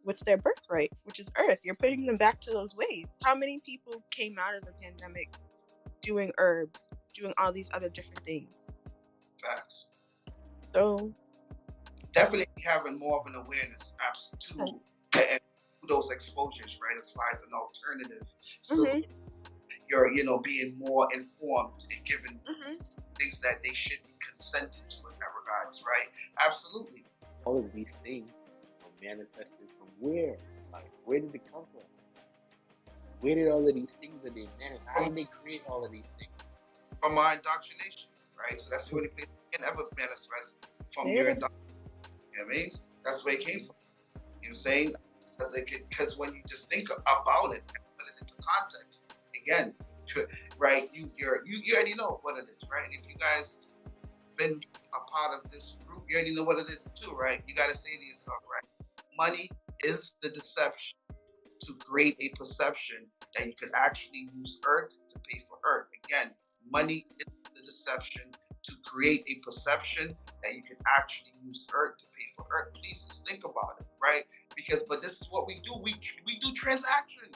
what's their birthright, which is Earth. You're putting them back to those ways. How many people came out of the pandemic doing herbs, doing all these other different things? Facts. So, Definitely having more of an awareness okay. to and those exposures, right? As far as an alternative Mhm. solution, you're being more informed and given Mhm. things that they should be consented to in that regards, right? Absolutely. All of these things are manifested from where? Like, where did it come from? Where did all of these things that they manifest? How From did they create all of these things? from our indoctrination, right? So that's the only place it can ever manifest from your Yeah. indoctrination. You know what I mean? That's where it came from. You know what I'm saying? Because when you just think about it and put it into context, again, right? You already know what it is, right? If you guys been a part of this group, you already know what it is too, right? You got to say to yourself, right? Money is the deception to create a perception that you could actually use Earth to pay for Earth. Again, money is the deception to create a perception that you can actually use Earth to pay for Earth. Please just think about it, right? But this is what we do. We do transactions.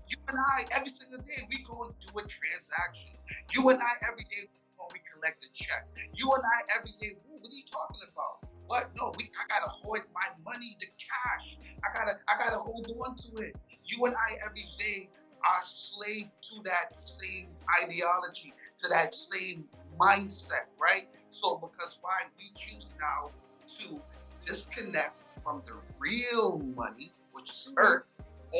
You and I, every single day, we go and do a transaction. You and I, every day, when we collect a check. You and I, every day, what are you talking about? What? No, I gotta hoard my money, the cash. I gotta hold on to it. You and I, every day, are slave to that same ideology, to that same mindset, right? So, because why we choose now to disconnect from the real money, which is Mhm. Earth,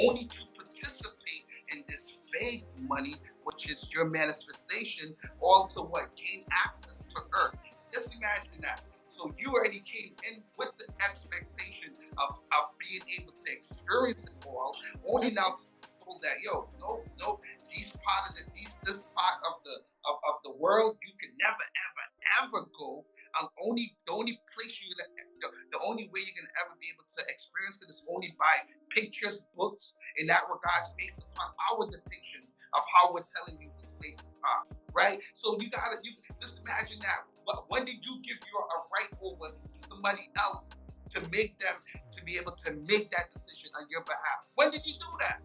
only to participate in this vague money, which is your manifestation, all to what? Gain access to Earth. Just imagine that. So you already came in with the expectation of being able to experience it all, only now to be told that, yo, no, no, these part of this part of the world you can never ever go. The only place you're gonna the only way you're gonna ever be able to experience it is only by pictures, books, in that regards, based upon our depictions of how we're telling you these places are, right? So you just imagine that. When did you give your a right over to somebody else to make them to be able to make that decision on your behalf? When did you do that?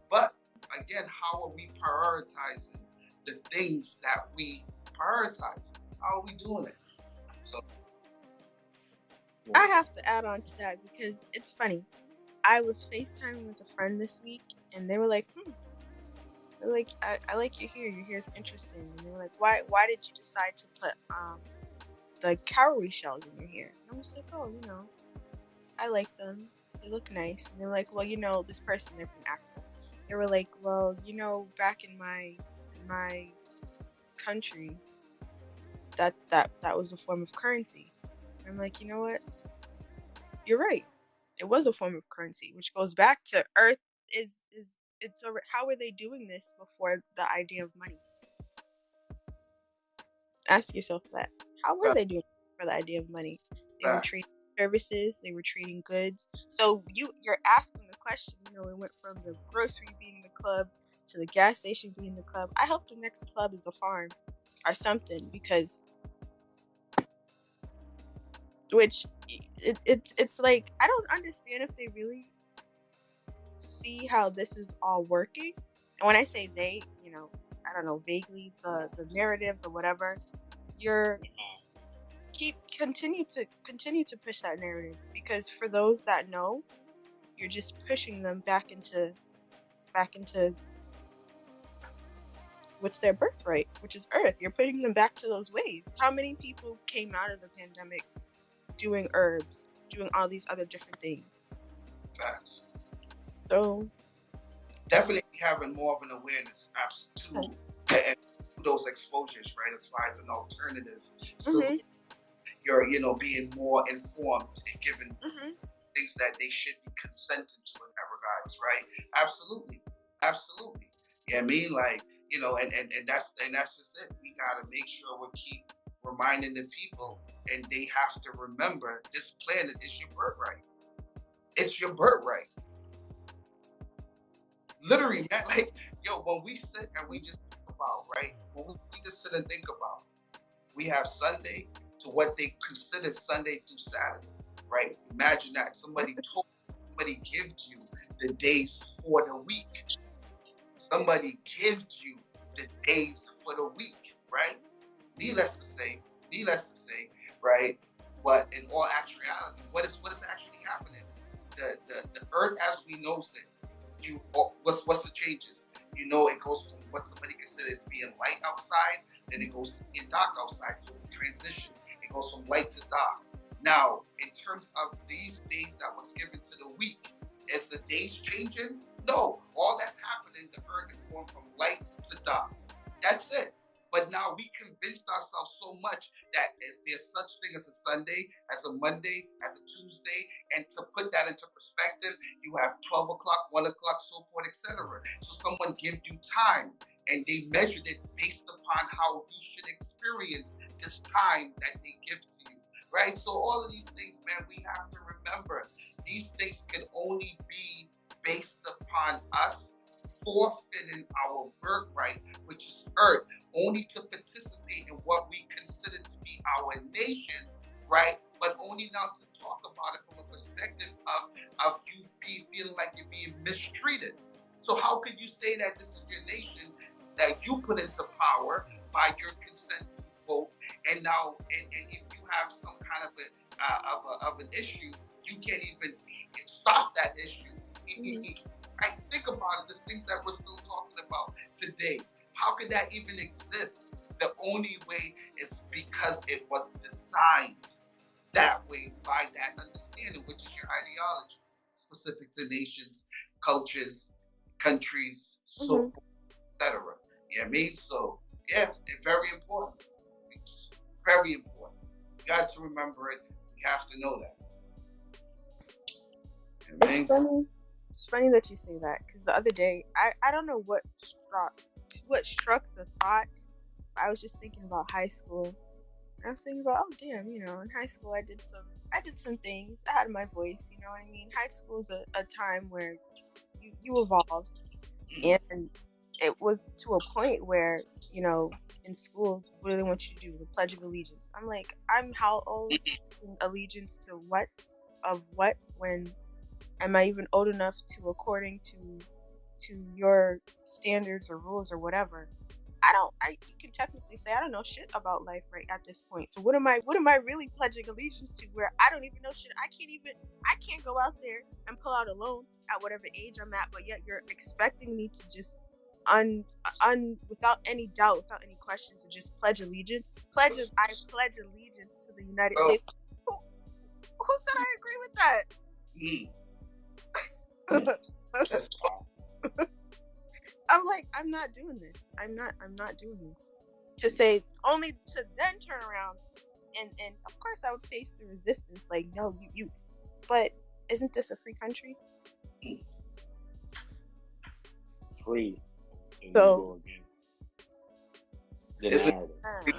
But again, how are we prioritizing the things that we prioritize? How are we doing it? So I have to add on to that because it's funny. I was FaceTiming with a friend this week and they were like, they're like, I like your hair. Your hair is interesting. And they were like, why did you decide to put the cowrie shells in your hair? And I was like, oh, I like them. They look nice. And they're like, well, this person, they're from Africa. They were like, well, back in my country, that was a form of currency. And I'm like, you know what? You're right. It was a form of currency, which goes back to Earth is it's a, how were they doing this before the idea of money? Ask yourself that. How were back, they doing it for the idea of money? They were back. trading services, they were trading goods. So you're asking the question, it went from the grocery being the club to the gas station being the club. I hope the next club is a farm or something because which it's like I don't understand if they really see how this is all working. And when I say they, I don't know, vaguely the narrative, the whatever, you're continue to push that narrative because for those that know, you're just pushing them back into what's their birthright, which is Earth. You're putting them back to those ways. How many people came out of the pandemic doing herbs, doing all these other different things? Facts. So, Definitely having more of an awareness okay. to and those exposures, right? As far as an alternative solution, Mhm. you're being more informed and given Mhm. things that they should be consented to in that regards, right? Absolutely, absolutely. Yeah, I mean, like and that's just it. We gotta make sure we keep reminding the people, and they have to remember this planet is your birthright. It's your birthright. Literally, man. Like, yo, when we sit and we just think about, right? When we just sit and think about, we have Sunday to what they consider Sunday through Saturday, right? Imagine that somebody told somebody gives you the days for the week. Somebody gives you the days for the week, right? Needless to say, right? But in all actuality, what is actually happening? The earth as we know it, what's the changes? It goes from what somebody considers being light outside, then it goes to being dark outside. So it's a transition. It goes from light to dark. Now, in terms of these days that was given to the week, is the days changing? No. All that's happening, the earth is going from light to dark. That's it. But now we convinced ourselves so much that there's such thing as a Sunday, as a Monday, as a Tuesday, and to put that into perspective, you have 12 o'clock, 1 o'clock, so forth, etc. So someone gives you time, and they measured it based upon how you should experience this time that they give to you, right? So all of these things, man, we have to remember these things can only be based upon us forfeiting our birthright, which is earth, only to participate in what we consider to be our nation, right? But only now to talk about it from a perspective of you feeling like you're being mistreated. So how could you say that this is your nation that you put into power by your consent to vote, and now and if you have some kind of an issue, you can't even stop that issue. I think about it. There's things that we're still talking about today. How could that even exist? The only way is because it was designed that way by that understanding, which is your ideology, specific to nations, cultures, countries, so etc. You know what I mean? So yeah, it's very important. It's very important. You got to remember it. You have to know that. You know what I mean? It's funny. It's funny that you say that, because the other day, I don't know what struck the thought. I was just thinking about high school. And I was thinking about, oh damn, in high school I did some things. I had my voice, you know what I mean? High school is a time where you evolve, and it was to a point where, in school, what do they want you to do? The Pledge of Allegiance. I'm like, I'm how old? Allegiance to what? Of what? When? Am I even old enough to, according to your standards or rules or whatever? You can technically say I don't know shit about life right at this point. So what am I really pledging allegiance to, where I don't even know shit? I can't go out there and pull out a loan at whatever age I'm at, but yet you're expecting me to just without any doubt, without any questions, to just pledge allegiance. I pledge allegiance to the United States. Who said I agree with that? I'm like, I'm not doing this. I'm not doing this. To say, only to then turn around and of course I would face the resistance. Like, no, you but isn't this a free country? Free. So the narrative.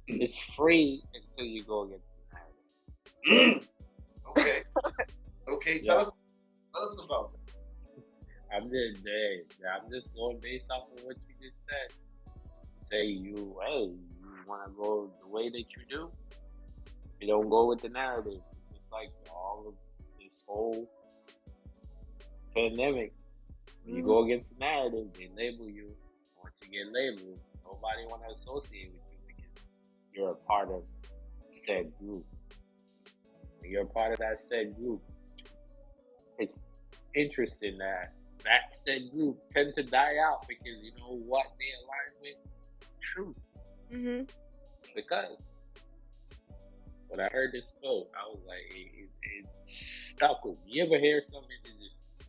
It's free until you go against the narrative. Okay. Tell us about that. I'm just going based off of what you just said. Say you want to go the way that you do. You don't go with the narrative. It's just like all of this whole pandemic. When you go against the narrative, they label you. Once you get labeled, nobody want to associate with you because you're a part of said group. When you're a part of that said group, it's interesting that said group tend to die out because you know what they align with? Truth. Because when I heard this quote, I was like, it stuck with me. You ever hear something that just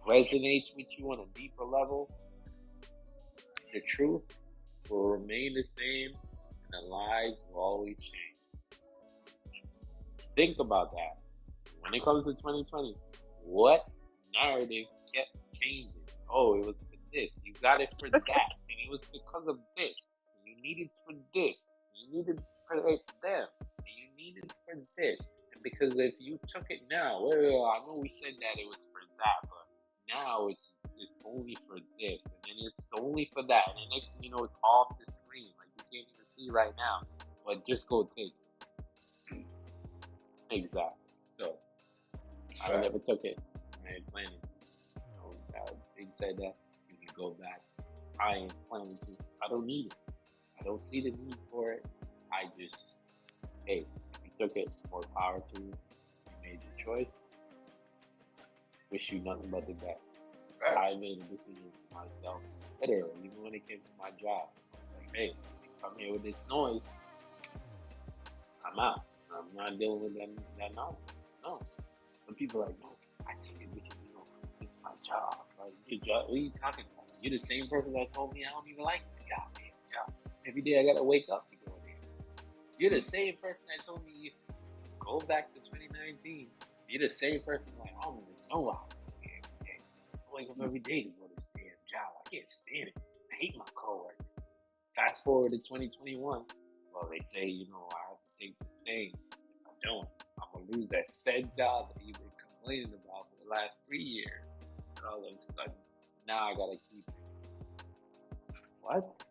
resonates with you on a deeper level? The truth will remain the same and the lies will always change. Think about that. When it comes to 2020, what narrative kept changing? Oh, it was for this. You got it for that. And it was because of this. And you needed for this. And you needed for them. And you needed for this. And because if you took it now, well, I know we said that it was for that, but now it's only for this. And then it's only for that. And the next thing you know, it's off the screen. Like you can't even see right now. But just go take it. Exactly. So I never took it. I ain't planning. They said that you can go back. I ain't planning to. I don't need it. I don't see the need for it. I just, hey, you took it, more power to you. You made your choice. Wish you nothing but the best. I made a decision for myself. Literally, even when it came to my job, I was like, hey, you come here with this noise, I'm out. I'm not dealing with that nonsense. No. Some people are like, no, I take it because, it's my job. Like, your job? What are you talking about? You're the same person that told me I don't even like this job. Every day I gotta wake up to go there. You're the same person that told me go back to 2019. You're the same person like, I don't even know how to do it. I wake up every day to go to this damn job. I can't stand it. I hate my coworkers. Fast forward to 2021. Well, they say, I have to take this thing. If I don't, I'm gonna lose that said job that you've been complaining about for the last 3 years. And all of a sudden, now I gotta keep it. What?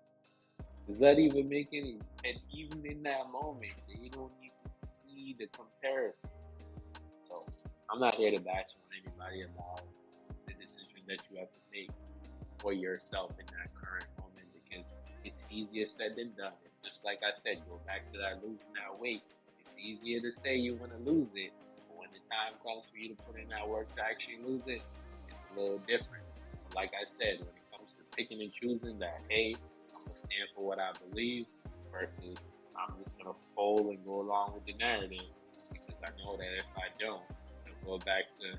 Does that even make any? And even in that moment, you don't even see the comparison. So I'm not here to bash on anybody about the decision that you have to make for yourself in that current moment, because it's easier said than done. It's just like I said, go back to that losing that weight. It's easier to say you want to lose it, but when the time comes for you to put in that work to actually lose it, it's a little different. But like I said, when it comes to picking and choosing that, hey, I'm gonna stand for what I believe versus I'm just gonna fold and go along with the narrative, because I know that if I don't, I'll go back to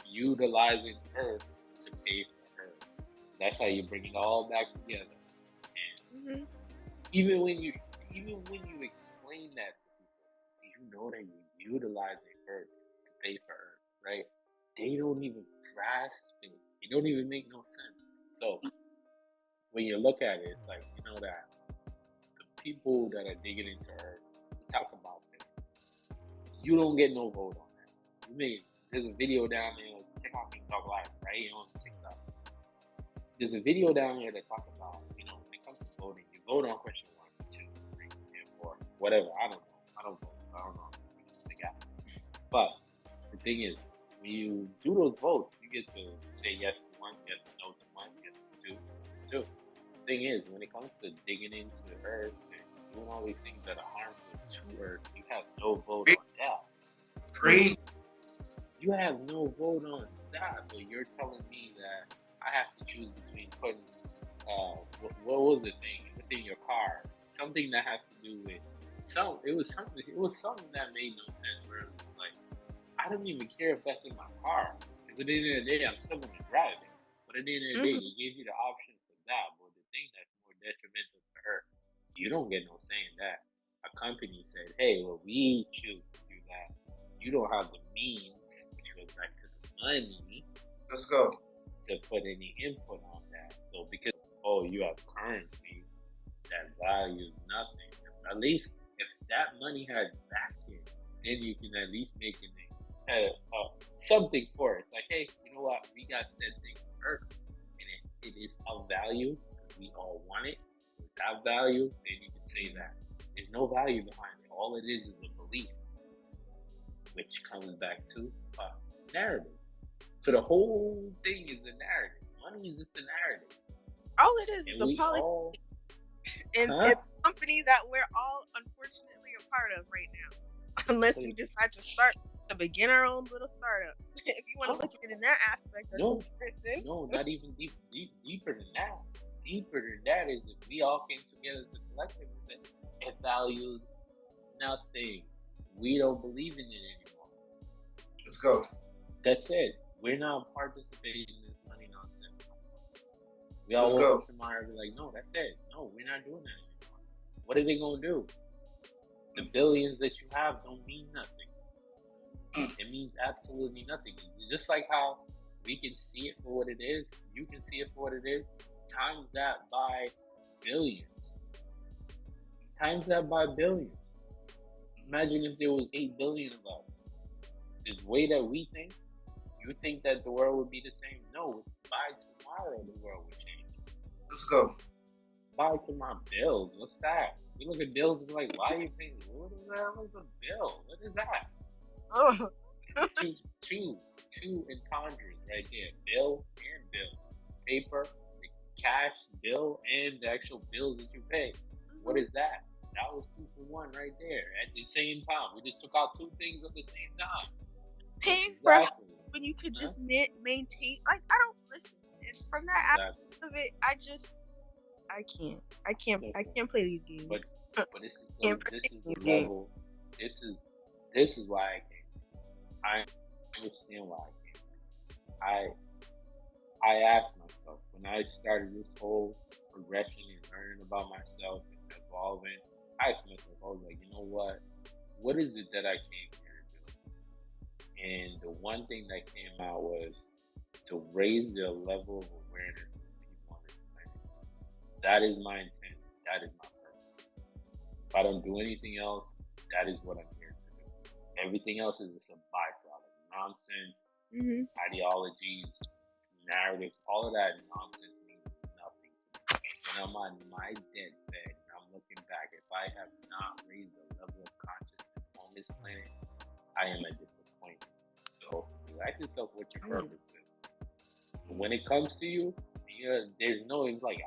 utilizing her to pay for her. That's how you bring it all back together. And even when you explain that to people, do you know that you're utilizing her to pay for her, right? They don't even grasp it. It don't even make no sense. So when you look at it, it's like, that the people that are digging into her, talk about this. You don't get no vote on that. There's a video down there, TikTok can talk live, right? On TikTok. There's a video down here that talks about, when it comes to voting, you vote on question 1, 2, 3, and 4, whatever. I don't know. I don't vote. I don't know the guy. But the thing is, when you do those votes, you get to say yes to 1, yes to no to 1, yes to 2. The thing is, when it comes to digging into Earth and doing all these things that are harmful to Earth, you have no vote on that. Agree. You have no vote on that, but you're telling me that I have to choose between putting what was the thing within your car, something that has to do with it was something that made no sense, where it was like, I don't even care if that's in my car, because at the end of the day I'm still going to drive it. But at the end of the day, they gave you the option for that, but the thing that's more detrimental to her, you don't get no say in that. A company said, hey, well, we choose to do that. You don't have the means, which goes back to the money. Let's go. To put any input on that. So because you have currency that values nothing. At least if that money had backing, then you can at least make something for it. It's like, hey, you know what? We got said thing on Earth, and it is of value because we all want it. Without value, then you can say that. There's no value behind it. All it is a belief, which comes back to narrative. So the whole thing is the narrative. Money is just the narrative. All it is a policy. And it's a company that we're all unfortunately a part of right now. Unless we decide to begin our own little startup. If you want to look at it in that aspect of comparison. No, not even deeper than that. Deeper than that is if we all came together as a collective and said, it values nothing. We don't believe in it anymore. Let's go. That's it. We're not participating in this money nonsense. We all woke up tomorrow and be like, no, that's it. No, we're not doing that anymore. What are they going to do? The billions that you have don't mean nothing. It means absolutely nothing. It's just like how we can see it for what it is. You can see it for what it is. Times that by billions. Imagine if there was 8 billion of us. The way that we think, you think that the world would be the same? No, by tomorrow the world would change. Let's go. By tomorrow, bills. What's that? We look at bills and like, why are you paying? What is that? What's a bill? What is that? Two entendres right there. Bill and bill. Paper, the cash bill, and the actual bills that you pay. What is that? That was 2 for 1 right there at the same time. We just took out two things at the same time. Paying for Exactly. when you could Huh? just maintain. Like, I don't listen. And from that Exactly. aspect of it, I can't play these games. But this is Can't the play these games. level. This is why I came. I understand why I came. I asked myself when I started this whole progression and learning about myself and evolving. I asked myself, I was like, you know what? What is it that I came here to do? And the one thing that came out was to raise the level of awareness of people on this planet. That is my intent. That is my purpose. If I don't do anything else, that is what I'm here to do. Everything else is just a byproduct. Nonsense, ideologies, narratives, all of that nonsense means nothing. When I'm on my deathbed and I'm looking back, if I have not raised the level of consciousness on this planet, I am a disappointment. So ask yourself what your purpose is. But when it comes to you, there's no, it's like,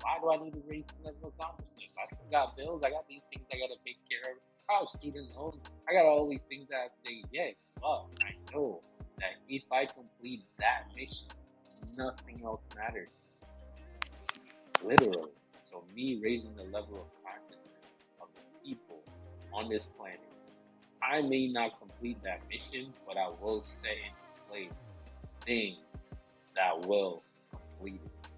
why do I need to raise the level of consciousness? I still got bills, I got these things I got to take care of. I have student loans, I got all these things that I have to say yes, but I know that if I complete that mission, nothing else matters. Literally. So me raising the level of consciousness of the people on this planet, I may not complete that mission, but I will set in place things that will complete it.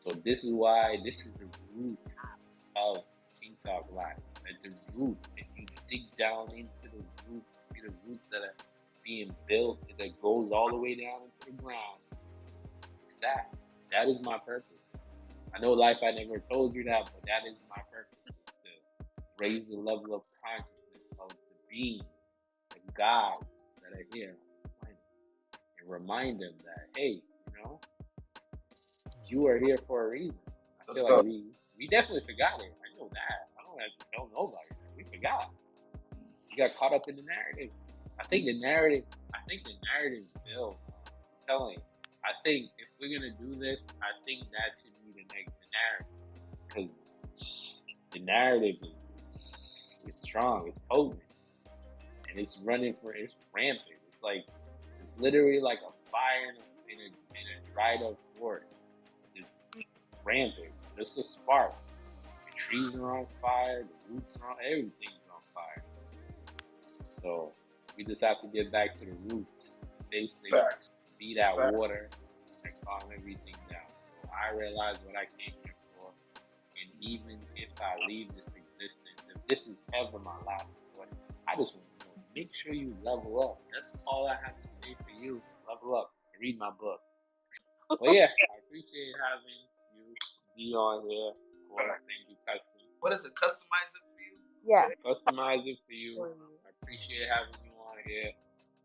So this is why this is the root of King Talk Live. At the root, if you dig down into the root, see the roots that are being built that goes all the way down into the ground. It's that. That is my purpose. I know life I never told you that, but that is my purpose. To raise the level of consciousness of the beings, the gods that are here on this planet. And remind them that, hey, you are here for a reason. I feel like we definitely forgot it. I know that. I don't have to tell nobody that. We forgot. We got caught up in the narrative. I think the narrative built. I'm telling you. I think if we're gonna do this, I think that should be the narrative. Because the narrative is strong, it's potent. And it's rampant. It's literally like a fire in a dried up forest. It's rampant. It's a spark. The trees are on fire, the roots are on, everything's on fire. So we just have to get back to the roots. Basically, be that water and calm everything down. So I realize what I came here for. And even if I leave this existence, if this is ever my last one, I just want to make sure you level up. That's all I have to say for you. Level up and read my book. Well, yeah, I appreciate having you be on here. Of course, thank you, Custom. What is it? Customize it for you? Yeah. Customize it for you. I appreciate having you on here.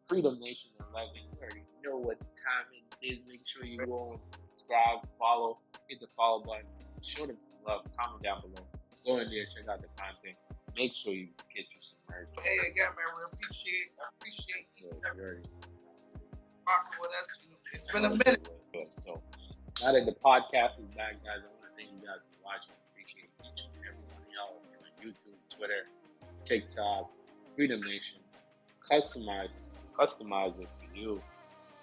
Freedom Nation 11. You already know what time it is. Make sure you go and subscribe, follow, hit the follow button, show them love, comment down below. Go in there, check out the content. Make sure you get you some merch. Hey, again, man, we appreciate you rocking with us. It's been a minute. So, now that the podcast is back, guys, I want to thank you guys for watching. Appreciate each and every one of y'all on YouTube, Twitter, TikTok, Freedom Nation. Customize it for you,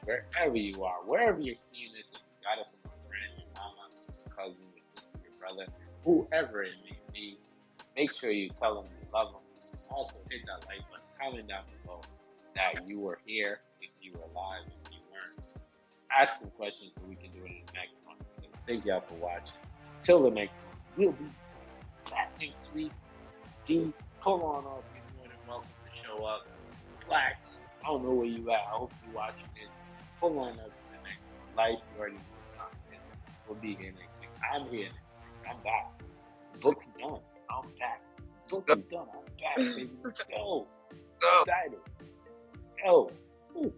wherever you are, wherever you're seeing this. If you got it from a friend, your mama, your cousin, your sister, your brother, whoever it may be, make sure you tell them you love them. Also, hit that like button, comment down below that you were here, if you were alive, if you weren't. Ask some questions so we can do it in the next one. Thank y'all for watching. Till the next one, we'll be back next week. D, pull on off. You're more than welcome to show up. Relax. I don't know where you at. I hope you're watching this. Pull on up to the next one. Life, you already know content. We'll be here next week. I'm here next week. I'm back. The book's done. I'm back. The book is done. I'm back, baby. Let's go. Excited. Yo. Ooh.